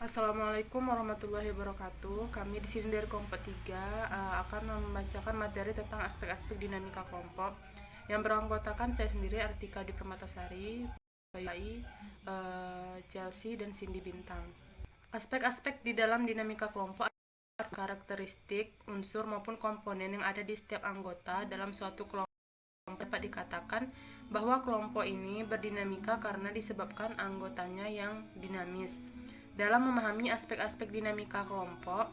Assalamualaikum warahmatullahi wabarakatuh. Kami di sini dari kelompok 3 akan membacakan materi tentang aspek-aspek dinamika kelompok yang beranggotakan saya sendiri, Artika di Permatasari, Bayu, Chelsea, dan Cindy Bintang. Aspek-aspek di dalam dinamika kelompok adalah karakteristik, unsur maupun komponen yang ada di setiap anggota dalam suatu kelompok. Dapat dikatakan bahwa kelompok ini berdinamika karena disebabkan anggotanya yang dinamis. Dalam memahami aspek-aspek dinamika kelompok,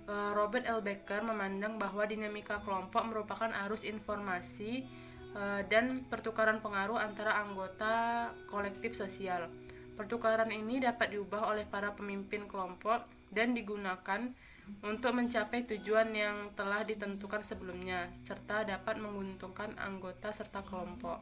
Robert L. Becker memandang bahwa dinamika kelompok merupakan arus informasi dan pertukaran pengaruh antara anggota kolektif sosial. Pertukaran ini dapat diubah oleh para pemimpin kelompok dan digunakan untuk mencapai tujuan yang telah ditentukan sebelumnya, serta dapat menguntungkan anggota serta kelompok.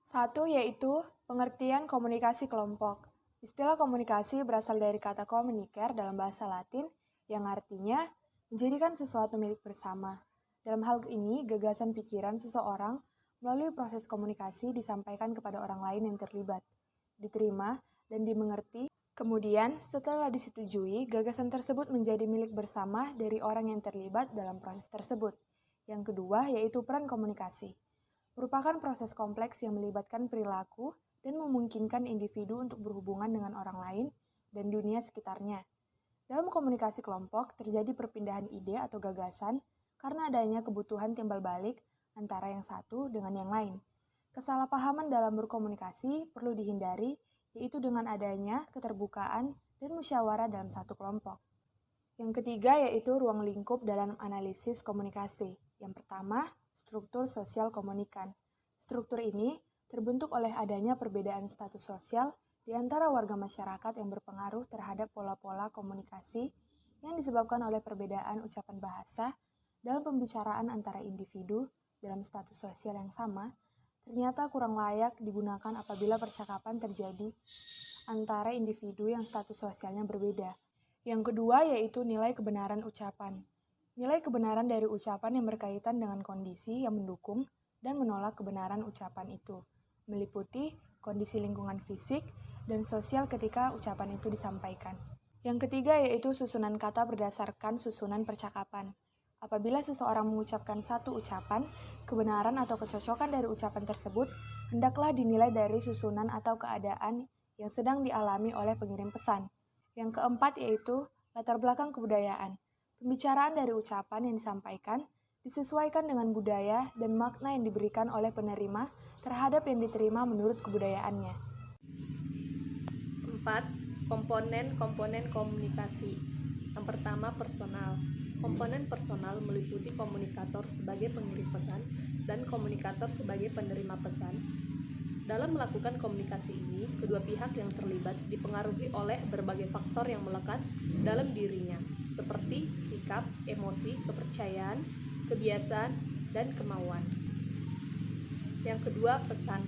Satu yaitu pengertian komunikasi kelompok. Istilah komunikasi berasal dari kata communicare dalam bahasa Latin yang artinya menjadikan sesuatu milik bersama. Dalam hal ini, gagasan pikiran seseorang melalui proses komunikasi disampaikan kepada orang lain yang terlibat, diterima, dan dimengerti. Kemudian, setelah disetujui, gagasan tersebut menjadi milik bersama dari orang yang terlibat dalam proses tersebut. Yang kedua yaitu peran komunikasi. Merupakan proses kompleks yang melibatkan perilaku dan memungkinkan individu untuk berhubungan dengan orang lain dan dunia sekitarnya. Dalam komunikasi kelompok, terjadi perpindahan ide atau gagasan karena adanya kebutuhan timbal balik antara yang satu dengan yang lain. Kesalahpahaman dalam berkomunikasi perlu dihindari, yaitu dengan adanya keterbukaan dan musyawarah dalam satu kelompok. Yang ketiga yaitu ruang lingkup dalam analisis komunikasi. Yang pertama, struktur sosial komunikan. Struktur ini terbentuk oleh adanya perbedaan status sosial di antara warga masyarakat yang berpengaruh terhadap pola-pola komunikasi yang disebabkan oleh perbedaan ucapan bahasa dalam pembicaraan antara individu dalam status sosial yang sama, ternyata kurang layak digunakan apabila percakapan terjadi antara individu yang status sosialnya berbeda. Yang kedua yaitu nilai kebenaran ucapan. Nilai kebenaran dari ucapan yang berkaitan dengan kondisi yang mendukung dan menolak kebenaran ucapan itu, meliputi kondisi lingkungan fisik dan sosial ketika ucapan itu disampaikan. Yang ketiga yaitu susunan kata berdasarkan susunan percakapan. Apabila seseorang mengucapkan satu ucapan, kebenaran atau kecocokan dari ucapan tersebut hendaklah dinilai dari susunan atau keadaan yang sedang dialami oleh pengirim pesan. Yang keempat yaitu latar belakang kebudayaan. Pembicaraan dari ucapan yang disampaikan disesuaikan dengan budaya dan makna yang diberikan oleh penerima terhadap yang diterima menurut kebudayaannya. 4. Komponen-komponen komunikasi. Yang pertama, personal. Komponen personal meliputi komunikator sebagai pengirim pesan dan komunikator sebagai penerima pesan. Dalam melakukan komunikasi ini, kedua pihak yang terlibat dipengaruhi oleh berbagai faktor yang melekat dalam dirinya, seperti sikap, emosi, kepercayaan, kebiasaan, dan kemauan. Yang kedua, pesan.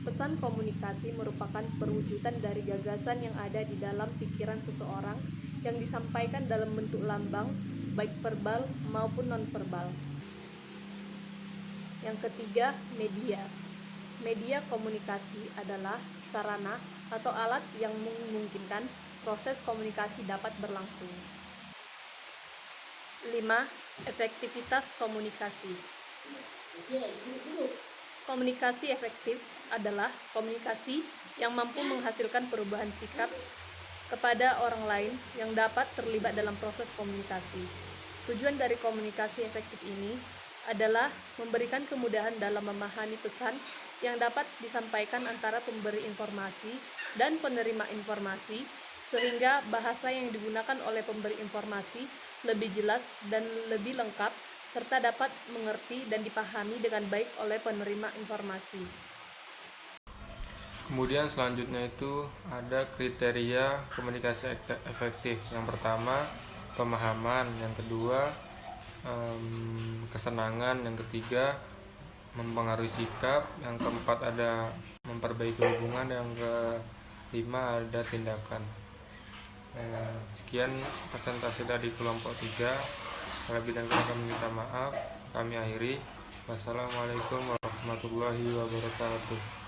Pesan komunikasi merupakan perwujudan dari gagasan yang ada di dalam pikiran seseorang yang disampaikan dalam bentuk lambang, baik verbal maupun non-verbal. Yang ketiga, media. Media komunikasi adalah sarana atau alat yang memungkinkan proses komunikasi dapat berlangsung. 5. Efektivitas komunikasi. Komunikasi efektif adalah komunikasi yang mampu menghasilkan perubahan sikap kepada orang lain yang dapat terlibat dalam proses komunikasi. Tujuan dari komunikasi efektif ini adalah memberikan kemudahan dalam memahami pesan yang dapat disampaikan antara pemberi informasi dan penerima informasi, sehingga bahasa yang digunakan oleh pemberi informasi lebih jelas dan lebih lengkap, serta dapat mengerti dan dipahami dengan baik oleh penerima informasi. Kemudian selanjutnya itu ada kriteria komunikasi efektif. Yang pertama, pemahaman. Yang kedua, kesenangan. Yang ketiga, mempengaruhi sikap. Yang keempat ada memperbaiki hubungan. Yang kelima ada tindakan. Sekian presentasi dari kelompok 3. Lebih dan kurang kami minta maaf. Kami akhiri. Wassalamualaikum warahmatullahi wabarakatuh.